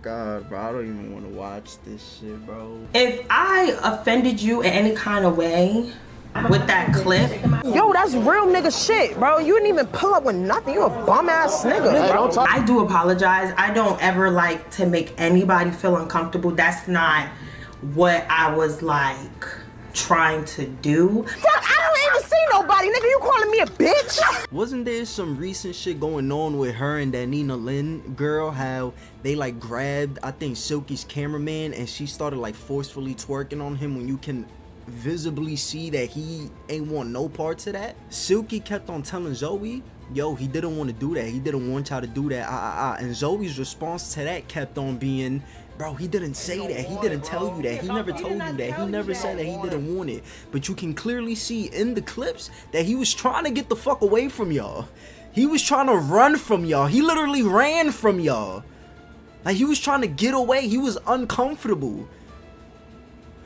God, bro, I don't even want to watch this shit, bro. If I offended you in any kind of way with that clip, yo, that's real nigga shit, bro. You didn't even pull up with nothing. You a bum ass nigga. Bro. I do apologize. I don't ever like to make anybody feel uncomfortable. That's not what I was like trying to do. Fuck, I don't even see nobody, nigga. You calling me a bitch? Wasn't there some recent shit going on with her and that Nina Lynn girl? How they like grabbed, I think, Silky's cameraman and she started like forcefully twerking on him when you can visibly see that he ain't want no parts of that. Silky kept on telling Zoe, yo, he didn't want to do that. He didn't want y'all to do that. And Zoe's response to that kept on being, bro, he didn't say that. He didn't tell you that. He never told you that. He never said that he didn't want it. But you can clearly see in the clips that he was trying to get the fuck away from y'all. He was trying to run from y'all. He literally ran from y'all. Like, he was trying to get away. He was uncomfortable.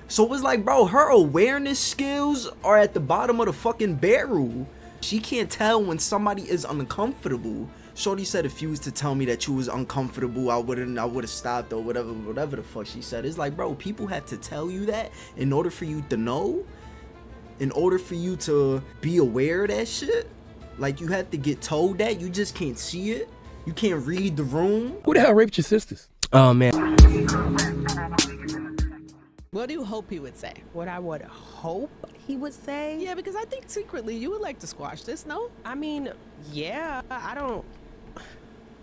So it was like, bro, her awareness skills are at the bottom of the fucking barrel. She can't tell when somebody is uncomfortable. Shorty said if you was to tell me that you was uncomfortable, I would have stopped or whatever the fuck she said. It's like, bro, people have to tell you that in order for you to know, in order for you to be aware of that shit. Like, you have to get told that. You just can't see it. You can't read the room. Who the hell raped your sisters? Oh, man. What do you hope he would say? What I would hope he would say? Yeah, because I think secretly you would like to squash this, no? I mean, yeah, I don't...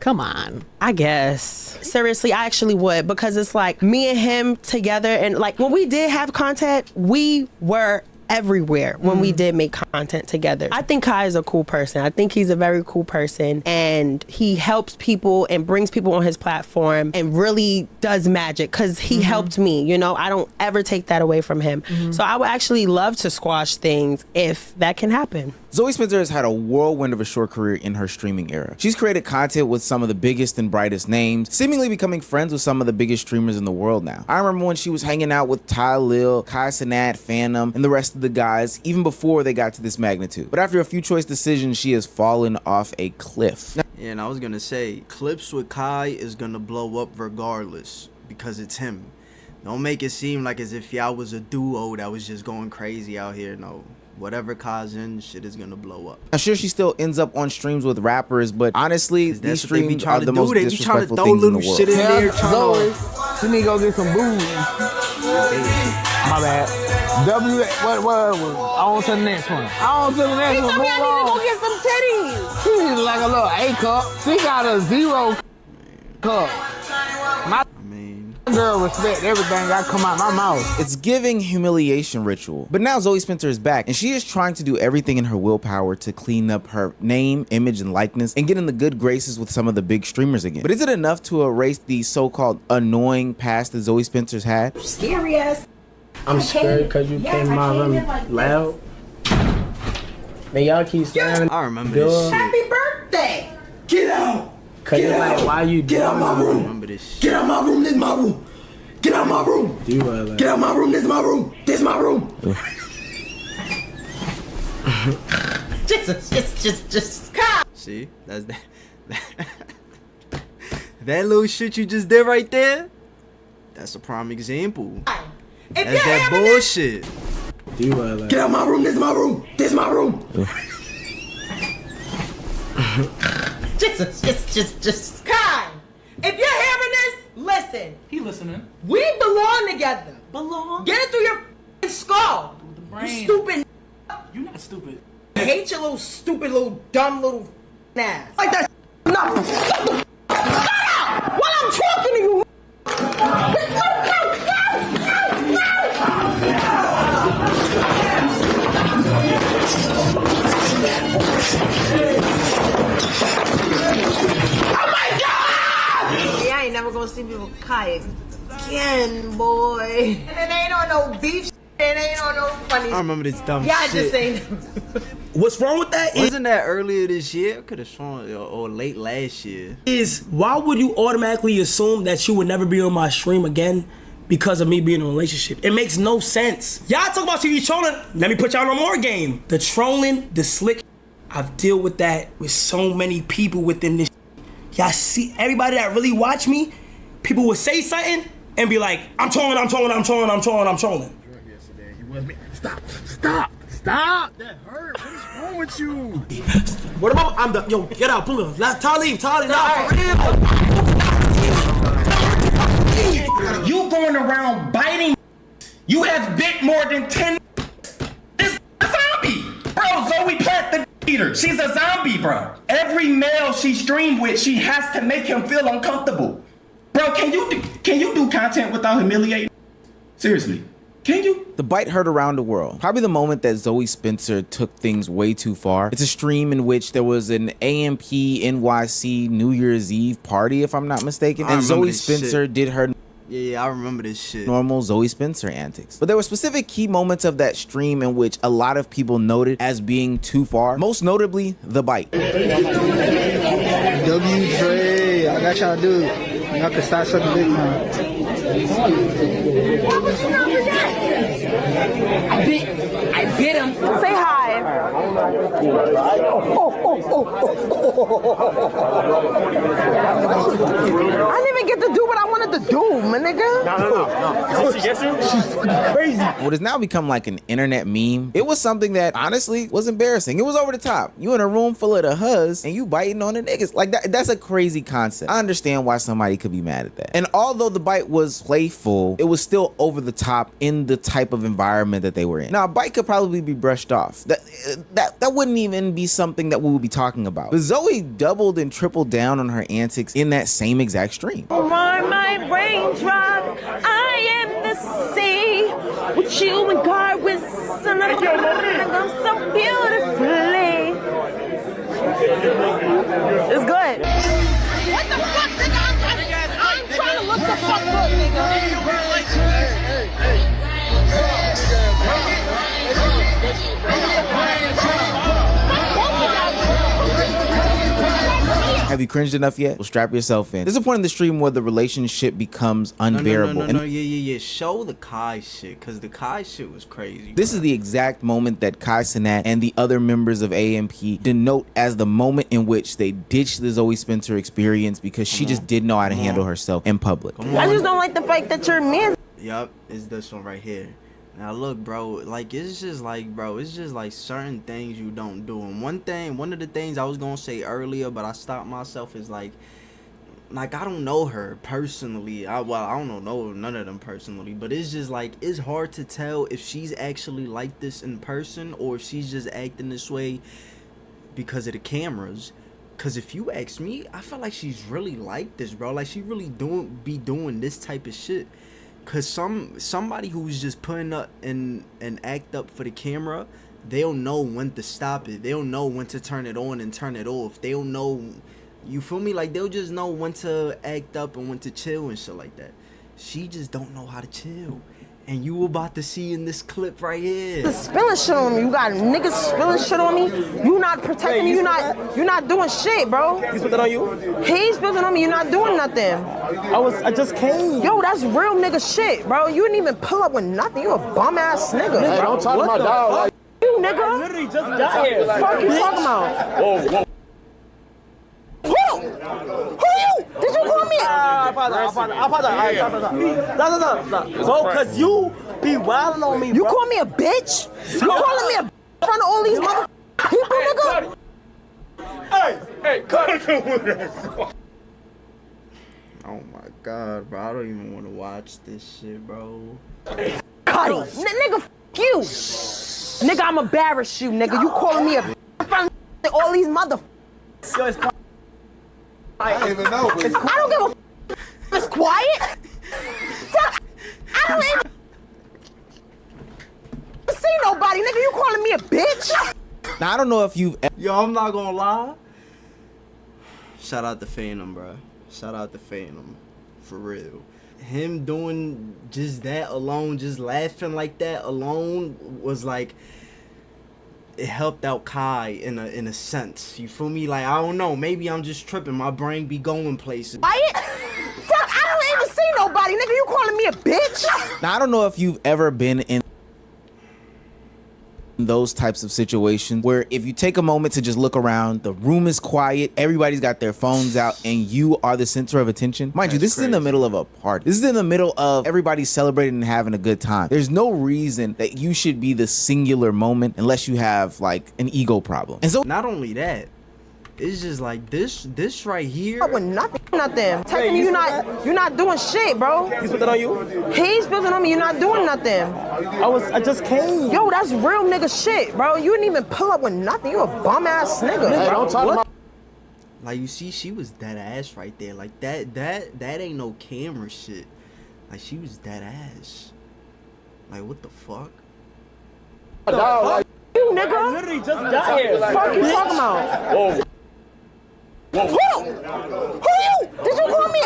Come on. I guess. Seriously, I actually would, because it's like me and him together, and like when we did have content, we were everywhere when we did make content together. I think Kai is a cool person. I think he's a very cool person, and he helps people and brings people on his platform and really does magic because he helped me, you know. I don't ever take that away from him. So I would actually love to squash things if that can happen. Zoe Spencer has had a whirlwind of a short career in her streaming era. She's created content with some of the biggest and brightest names, seemingly becoming friends with some of the biggest streamers in the world now. I remember when she was hanging out with Ty Lil, Kai Cenat, Phantom, and the rest of the guys, even before they got to this magnitude. But after a few choice decisions, she has fallen off a cliff. Yeah, and I was gonna say, clips with Kai is gonna blow up regardless, because it's him. Don't make it seem like as if y'all was a duo that was just going crazy out here. No. Whatever Kai's in, shit is gonna blow up. I'm sure she still ends up on streams with rappers, but honestly, these streams are the most disrespectful things in the world. Shit in there, Zoe, you need to go get some booze. My bad. What? On to the next one. On to the next one. Move on. Go get some titties. She needs like a little A cup. She got a 0 cup. My girl respect everything that come out my mouth. It's giving humiliation ritual. But now Zoe Spencer is back, and she is trying to do everything in her willpower to clean up her name, image, and likeness, and get in the good graces with some of the big streamers again. But is it enough to erase the so-called annoying past that Zoe Spencer's had? Scary ass. I'm scared because you came in my room loud. Man, y'all keep slamming. I remember this shit. Happy birthday. Get out! Cause you're like, why you Get out my room! Remember this shit. Get out my room! This is my room! Get out my room! Get out my room! This is my room! This is my room! just. See? That's that. That little shit you just did right there? That's a prime example. That's that bullshit. Get out my room! This is my room! This is my room! Just. Kai, if you're hearing this, listen. He listening. We belong together. Belong? Get it through your skull. You stupid. You not stupid. I hate your little stupid, little dumb, little ass. Like that. No. Shut up while I'm talking to you. I ain't never gonna see me with Kai again, boy. And it ain't on no beef. It ain't on no funny. I remember this dumb yeah, shit. Just ain't. What's wrong with that? Wasn't that earlier this year? I could have sworn, or late last year. Why would you automatically assume that you would never be on my stream again because of me being in a relationship? It makes no sense. Y'all talk about you trolling. Let me put y'all on more game. The trolling, the slick. I've dealt with that with so many people within this. Y'all see, everybody that really watch me, people would say something and be like, I'm trolling. Stop. That hurt. What is wrong with you? What about, I'm the, yo, get out, pull up. Leave, now, for real. You going around biting. You have bit more than 10. This a zombie. Bro, Zoe Platt the eater. She's a zombie, bro. Every male she streamed with, she has to make him feel uncomfortable. Bro, can you do content without humiliating? Seriously, can you? The bite heard around the world. Probably the moment that Zoe Spencer took things way too far. It's a stream in which there was an AMP NYC New Year's Eve party, if I'm not mistaken. And Zoe Spencer did her Yeah, I remember this shit. normal Zoe Spencer antics. But there were specific key moments of that stream in which a lot of people noted as being too far. Most notably, the bite. W-Dre, I got y'all dude. Y'all can start sucking dick now. I bit him. Say hi. I didn't even get to do what I wanted to do, my nigga. No. She gets you? She's crazy. What has now become like an internet meme. It was something that honestly was embarrassing. It was over the top. You in a room full of the huzz and you biting on the niggas. Like that's a crazy concept. I understand why somebody could be mad at that. And although the bite was playful, it was still over the top in the type of environment that they were in. Now a bite could probably be brushed off. That wouldn't even be something that we would be talking about. But Zoe doubled and tripled down on her antics in that same exact stream. My raindrop, I am the sea. With you and God with son of I'm so beautifully. It's good. What the fuck, nigga? I'm trying to look the fuck up, nigga. Have you cringed enough yet? Well, strap yourself in. There's a point in the stream where the relationship becomes unbearable. No, yeah. Show the Kai shit, because the Kai shit was crazy. This is the exact moment that Kai Cenat and the other members of AMP denote as the moment in which they ditched the Zoe Spencer experience because she just didn't know how to handle herself in public. I just don't like the fact that you're man. Yup, it's this one right here. Now look, bro, like it's just like certain things you don't do. And one of the things I was gonna say earlier, but I stopped myself, is like I don't know her personally. I don't know none of them personally, but it's just like it's hard to tell if she's actually like this in person or if she's just acting this way because of the cameras. Cause if you ask me, I feel like she's really like this, bro. Like she really be doing this type of shit. Cause somebody who's just putting up and act up for the camera, they'll know when to stop it. They'll know when to turn it on and turn it off. They'll know, you feel me? Like they'll just know when to act up and when to chill and shit like that. She just don't know how to chill. And you about to see in this clip right here. Spilling shit on me. You got niggas spilling shit on me. You not protecting me. You're not doing shit, bro. He spilled it on you? He's spilling on me. You're not doing nothing. I just came. Yo, that's real nigga shit, bro. You didn't even pull up with nothing. You a bum ass nigga. Hey, don't talk to my dog like You nigga. I literally just got here. What the fuck you talking about? whoa. Who you? Did you call me? I apologize. So, cause you be wilding on me, You bro. call me a bitch? You calling me a bitch in front of all these mother people, nigga? Hey, cut. Oh my god, bro. I don't even want to watch this shit, bro. Cuddy. Nigga, f you. Nigga, I'm embarrassed you, nigga. You calling me a bitch in front of all these mother. Yo, it's I don't even know. I don't give a f. It's quiet. Fuck. I don't even see nobody, nigga. You calling me a bitch? Now, I don't know if you've Yo, I'm not gonna lie. Shout out to Phantom, bro. Shout out to Phantom. For real. Him doing just that alone, just laughing like that alone, was like, it helped out Kai in a sense. You feel me? Like, I don't know. Maybe I'm just tripping. My brain be going places. Quiet? Fuck, I don't even see nobody, nigga. You calling me a bitch? Now, I don't know if you've ever been in those types of situations where if you take a moment to just look around, the room is quiet, everybody's got their phones out, and you are the center of attention. Mind you, this is in the middle of a party. This is in the middle of everybody celebrating and having a good time. There's no reason that you should be the singular moment unless you have like an ego problem. And so not only that, it's just like this right here. With nothing. Technically, you're not doing shit, bro. He spilled it on you? He's spilling on me. You're not doing nothing. I just came. Yo, that's real nigga shit, bro. You didn't even pull up with nothing. You a bum ass nigga. Hey, don't talk about. Like, you see, she was dead ass right there. Like that ain't no camera shit. Like, she was dead ass. Like, what the fuck? Dog, like, You nigga. I literally just got here. What the fuck you talking about? whoa. Who you? Did you call me?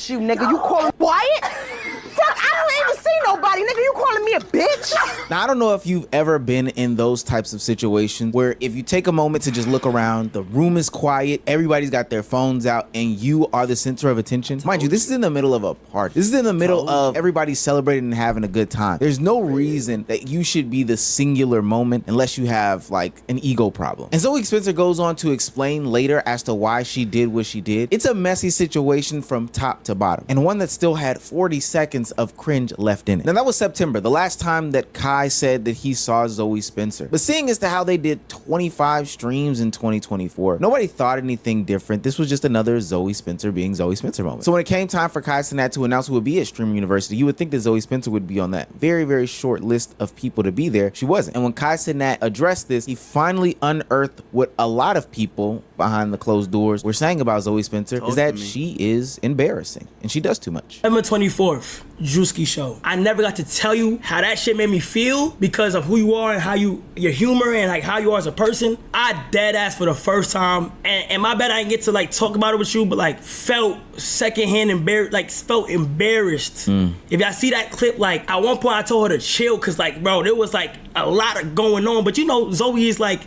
You nigga, you calling Wyatt? Fuck, I don't even see nobody, nigga. You calling me a bitch? now I don't know if you've ever been in those types of situations where if you take a moment to just look around, the room is quiet, everybody's got their phones out, and you are the center of attention. Mind you, this is in the middle of a party. This is in the middle of everybody celebrating and having a good time. There's no reason that you should be the singular moment unless you have like an ego problem. And Zoe Spencer goes on to explain later as to why she did what she did. It's a messy situation from top to bottom, and one that still had 40 seconds of cringe left in it. Now that was September, the last time that Kai said that he saw Zoe Spencer. But seeing as to how they did 25 streams in 2024, nobody thought anything different. This was just another Zoe Spencer being Zoe Spencer moment. So when it came time for Kai Cenat to announce who would be at Stream University, you would think that Zoe Spencer would be on that very, very short list of people to be there. She wasn't. And when Kai Cenat addressed this, he finally unearthed what a lot of people behind the closed doors were saying about Zoe Spencer, is that she is embarrassing and she does too much. September 24th, Drewski show. I never got to tell you how that shit made me feel because of who you are and how your humor and like how you are as a person. I dead ass for the first time, and my bad I didn't get to like talk about it with you, but like felt secondhand embarrassed, like felt embarrassed. If y'all see that clip, like at one point I told her to chill because like bro, there was like a lot of going on, but you know Zoe is like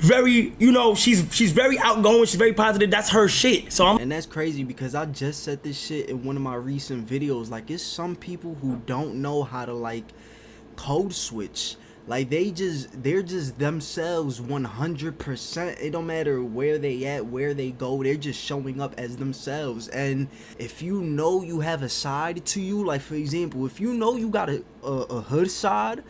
very, you know, she's very outgoing, she's very positive, that's her shit. So And that's crazy because I just said this shit in one of my recent videos. Like, it's some people who don't know how to like code switch. Like, they're just themselves 100%. It don't matter where they at, where they go, they're just showing up as themselves. And if you know you have a side to you, like for example, if you know you got a hood side,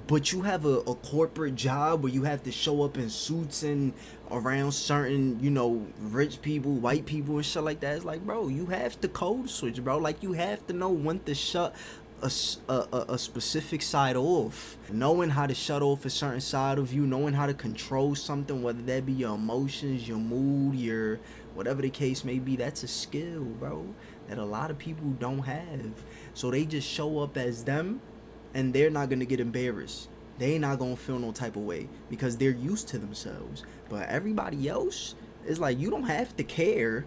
but you have a corporate job where you have to show up in suits and around certain, you know, rich people, white people and shit like that, it's like, bro, you have to code switch, bro. Like, you have to know when to shut a specific side off. Knowing how to shut off a certain side of you, knowing how to control something, whether that be your emotions, your mood, your whatever the case may be, that's a skill, bro, that a lot of people don't have. So they just show up as them, and they're not gonna get embarrassed. They not gonna feel no type of way because they're used to themselves. But everybody else is like, you don't have to care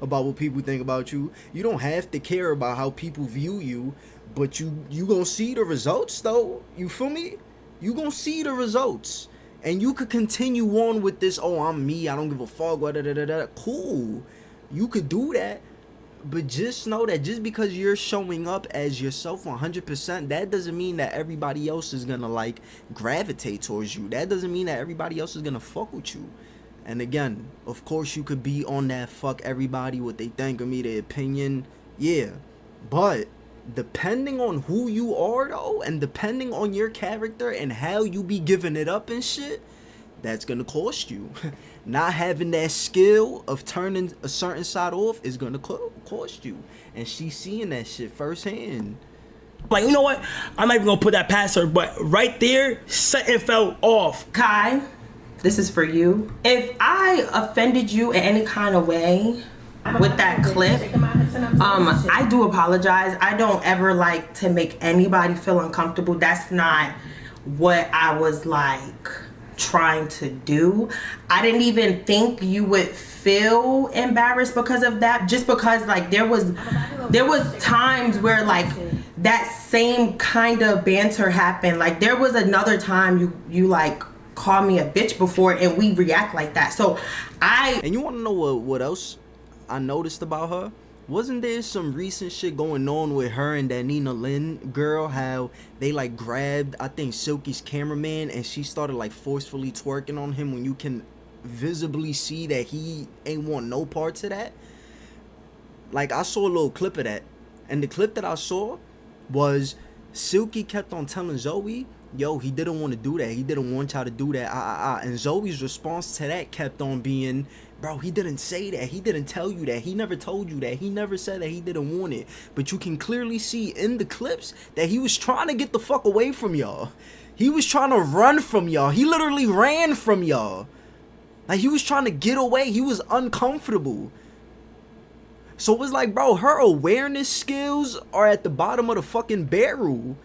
about what people think about you. You don't have to care about how people view you. But you gonna see the results though. You feel me? You gonna see the results. And you could continue on with this, oh, I'm me, I don't give a fuck, cool. You could do that. But just know that just because you're showing up as yourself 100%, that doesn't mean that everybody else is gonna like gravitate towards you. That doesn't mean that everybody else is gonna fuck with you. And again, of course you could be on that fuck everybody, what they think of me, their opinion, yeah. But depending on who you are though, and depending on your character and how you be giving it up and shit, that's gonna cost you. Not having that skill of turning a certain side off is gonna cost you. And she's seeing that shit firsthand. like, you know what? I'm not even gonna put that past her, but right there, something fell off. Kai, this is for you. If I offended you in any kind of way with that clip, I do apologize. I don't ever like to make anybody feel uncomfortable. That's not what I was like trying to do. I didn't even think you would feel embarrassed because of that, just because like there was times where like that same kind of banter happened. Like there was another time you like called me a bitch before and we react like that. So And you want to know what else I noticed about her? Wasn't there some recent shit going on with her and that Nina Lynn girl? How they like grabbed, I think, Silky's cameraman, and she started like forcefully twerking on him when you can visibly see that he ain't want no parts of that. Like, I saw a little clip of that, and the clip that I saw was Silky kept on telling Zoe, yo, he didn't want to do that. He didn't want y'all to do that. And Zoe's response to that kept on being, bro, he didn't say that. He didn't tell you that. He never told you that. He never said that he didn't want it. But you can clearly see in the clips that he was trying to get the fuck away from y'all. He was trying to run from y'all. He literally ran from y'all. Like, he was trying to get away. He was uncomfortable. So it was like, bro, her awareness skills are at the bottom of the fucking barrel.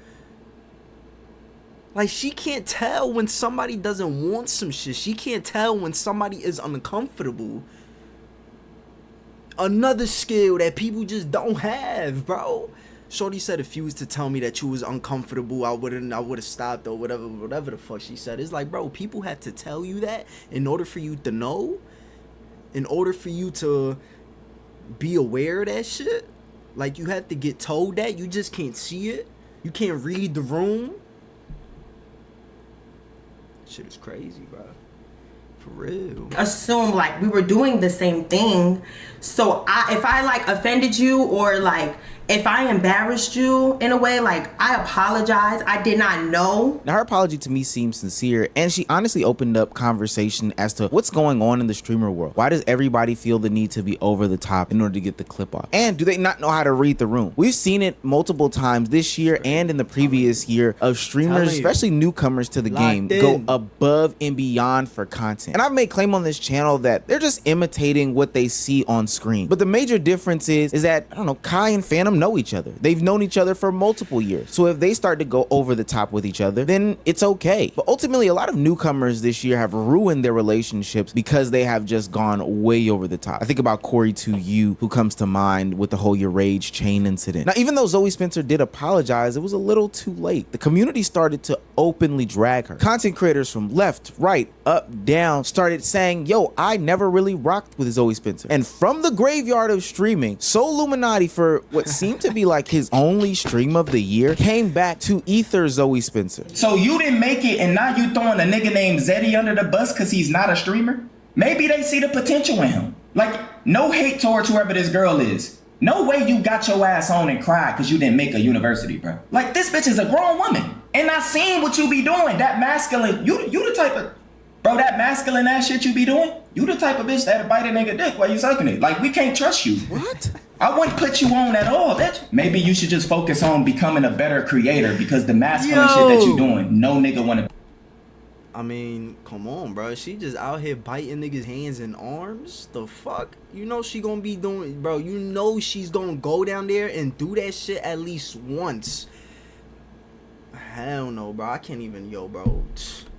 Like, she can't tell when somebody doesn't want some shit. She can't tell when somebody is uncomfortable. Another skill that people just don't have, bro. Shorty said if you was to tell me that you was uncomfortable, I would have stopped or whatever the fuck she said. It's like, bro, people have to tell you that in order for you to know, in order for you to be aware of that shit. Like, you have to get told that. You just can't see it. You can't read the room. Shit is crazy, bro. For real. Assume like we were doing the same thing. So if I like offended you, or like if I embarrassed you in a way, like, I apologize. I did not know. Now, her apology to me seems sincere, and she honestly opened up conversation as to what's going on in the streamer world. Why does everybody feel the need to be over the top in order to get the clip off? And do they not know how to read the room? We've seen it multiple times this year and in the previous year of streamers, especially newcomers to the game, go above and beyond for content. And I've made claim on this channel that they're just imitating what they see on screen. But the major difference is that, I don't know, Kai and Phantom know each other. They've known each other for multiple years. So if they start to go over the top with each other, then it's okay. But ultimately, a lot of newcomers this year have ruined their relationships because they have just gone way over the top. I think about Corey2U, who comes to mind with the whole Your Rage chain incident. Now, even though Zoe Spencer did apologize, it was a little too late. The community started to openly drag her. Content creators from left, right, up, down started saying, yo, I never really rocked with Zoe Spencer. And from the graveyard of streaming, Illuminati, for what seemed to be like his only stream of the year, came back to ether Zoe Spencer. So you didn't make it, and now you throwing a nigga named Zeddy under the bus because he's not a streamer? Maybe they see the potential in him. Like, no hate towards whoever this girl is. No way you got your ass on and cried because you didn't make a university, bro. Like, this bitch is a grown woman. And I seen what you be doing. That masculine, you the type of, bro, that masculine ass shit you be doing, you the type of bitch that'll bite a nigga dick while you sucking it. Like, we can't trust you. What? I wouldn't put you on at all, bitch. Maybe you should just focus on becoming a better creator, because the masculine shit that you doing, no nigga wanna. I mean, come on, bro. She just out here biting niggas' hands and arms. The fuck? You know she gonna be doing, bro. You know she's gonna go down there and do that shit at least once. Hell no, bro. I can't even, bro.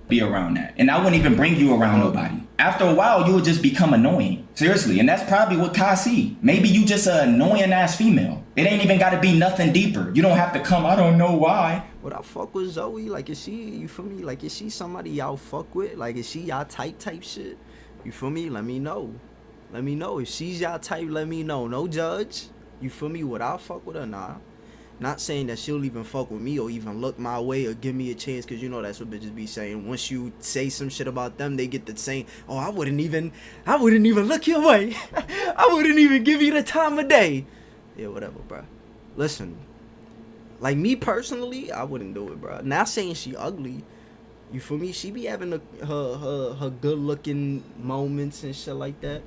Be around that. And I wouldn't even bring you around nobody. After a while, you would just become annoying. Seriously. And that's probably what Kai see. Maybe you just an annoying ass female. It ain't even gotta be nothing deeper. You don't have to come, I don't know why. Would I fuck with Zoe? Like, is she, you feel me? Like, is she somebody y'all fuck with? Like, is she y'all type shit? You feel me? Let me know. Let me know. If she's y'all type, let me know. No judge. You feel me? Would I fuck with her? Nah. Not saying that she'll even fuck with me or even look my way or give me a chance, because you know that's what bitches be saying. Once you say some shit about them, they get the same, oh, I wouldn't even look your way. I wouldn't even give you the time of day. Yeah, whatever, bro. Listen, like, me personally, I wouldn't do it, bro. Not saying she ugly. You feel me? She be having her good looking moments and shit like that.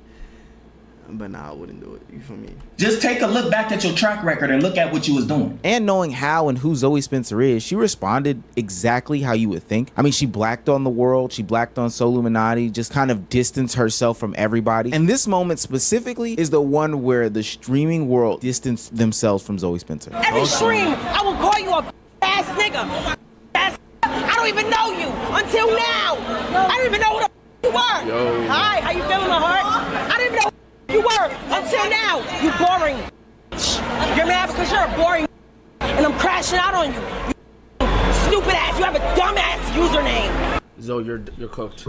But nah, I wouldn't do it. You feel me? Just take a look back at your track record and look at what you was doing. And knowing how and who Zoe Spencer is, she responded exactly how you would think. I mean, she blacked on the world. She blacked on Illuminati, just kind of distanced herself from everybody. And this moment specifically is the one where the streaming world distanced themselves from Zoe Spencer. Every stream, I will call you a ass nigga. I don't even know you until now. I don't even know who the you were. Yo. Hi, how you feeling, heart? I didn't even know who you were until now. You boring. You're mad because you're a boring and I'm crashing out on you. You stupid ass. You have a dumb ass username. Zoe, you're cooked.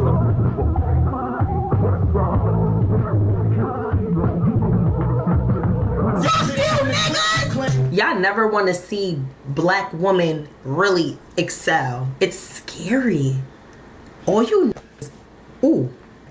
Y'all never want to see black women really excel. It's scary. All you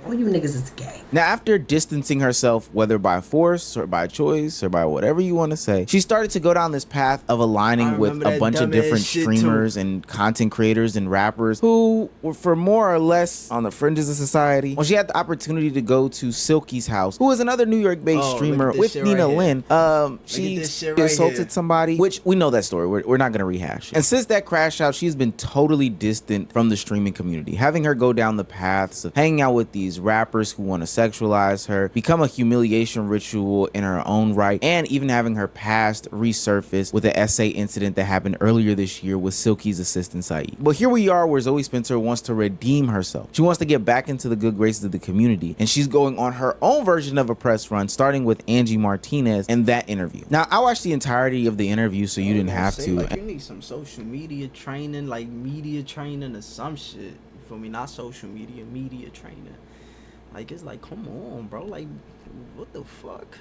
niggas is gay. Now, after distancing herself, whether by force or by choice or by whatever you want to say, she started to go down this path of aligning with a bunch of different streamers and content creators and rappers who were for more or less on the fringes of society. When she had the opportunity to go to Silky's house, who is another New York-based streamer with Nina Lynn, she assaulted somebody, which we know that story. We're not going to rehash it. And since that crash out, she's been totally distant from the streaming community, having her go down the paths of hanging out with these rappers who want to sexualize her, become a humiliation ritual in her own right, and even having her past resurface with the essay incident that happened earlier this year with Silky's assistant Saeed. But here we are where Zoe Spencer wants to redeem herself. She wants to get back into the good graces of the community, and she's going on her own version of a press run, starting with Angie Martinez in that interview. Now, I watched the entirety of the interview, so you didn't have to. Like, you need some social media training, like media training or some shit. You feel me? Not social media, media training. Like, it's like, come on, bro. Like, what the fuck?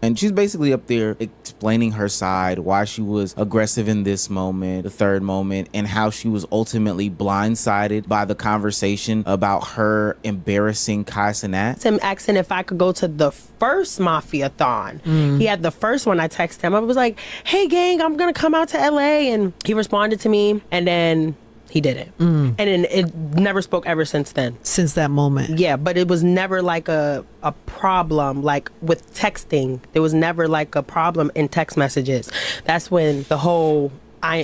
And she's basically up there explaining her side, why she was aggressive in this moment, the third moment, and how she was ultimately blindsided by the conversation about her embarrassing Kai Cenat. Him asking if I could go to the first Mafia-thon. He had the first one. I texted him. I was like, hey, gang, I'm going to come out to LA. And he responded to me. And then he didn't. And then it never spoke ever since then. Since that moment. Yeah, but it was never like a problem like with texting. There was never like a problem in text messages. That's when the whole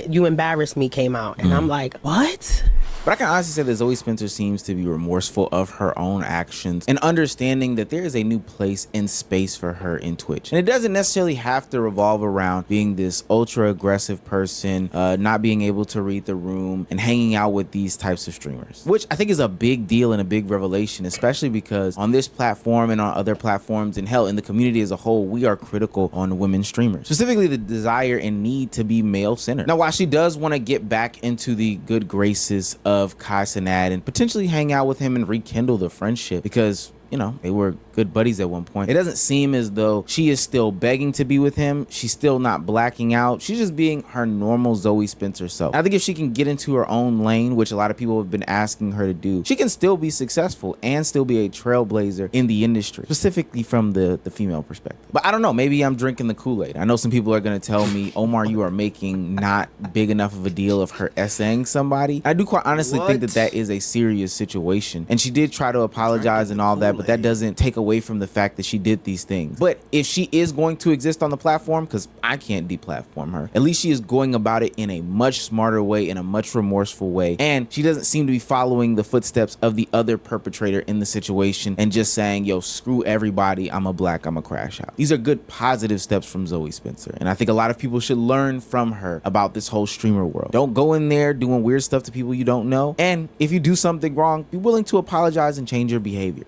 you embarrassed me came out. And I'm like, what? But I can honestly say that Zoe Spencer seems to be remorseful of her own actions and understanding that there is a new place and space for her in Twitch. And it doesn't necessarily have to revolve around being this ultra aggressive person, not being able to read the room and hanging out with these types of streamers, which I think is a big deal and a big revelation, especially because on this platform and on other platforms and hell, in the community as a whole, we are critical on women streamers, specifically the desire and need to be male-centered. Now, while she does want to get back into the good graces of Kai Cenat and potentially hang out with him and rekindle the friendship, because you know, they were good buddies at one point. It doesn't seem as though she is still begging to be with him. She's still not blacking out. She's just being her normal Zoe Spencer self. I think if she can get into her own lane, which a lot of people have been asking her to do, she can still be successful and still be a trailblazer in the industry, specifically from the female perspective. But I don't know, maybe I'm drinking the Kool-Aid. I know some people are going to tell me, Omar, you are making not big enough of a deal of her essaying somebody. I do quite honestly think that that is a serious situation. And she did try to apologize and all that, but that doesn't take away from the fact that she did these things. But if she is going to exist on the platform, because I can't deplatform her, at least she is going about it in a much smarter way, in a much remorseful way. And she doesn't seem to be following the footsteps of the other perpetrator in the situation and just saying, yo, screw everybody, I'm a black, I'm a crash out. These are good positive steps from Zoe Spencer. And I think a lot of people should learn from her about this whole streamer world. Don't go in there doing weird stuff to people you don't know. And if you do something wrong, be willing to apologize and change your behavior.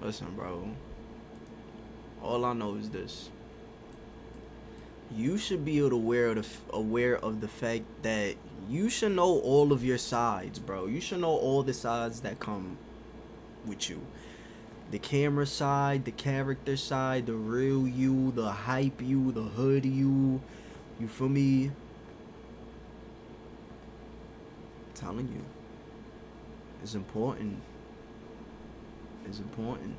Listen, bro. All I know is this. You should be aware of the fact that you should know all of your sides, bro. You should know all the sides that come with you. The camera side, the character side, the real you, the hype you, the hood you. You feel me? I'm telling you. It's important. Is important.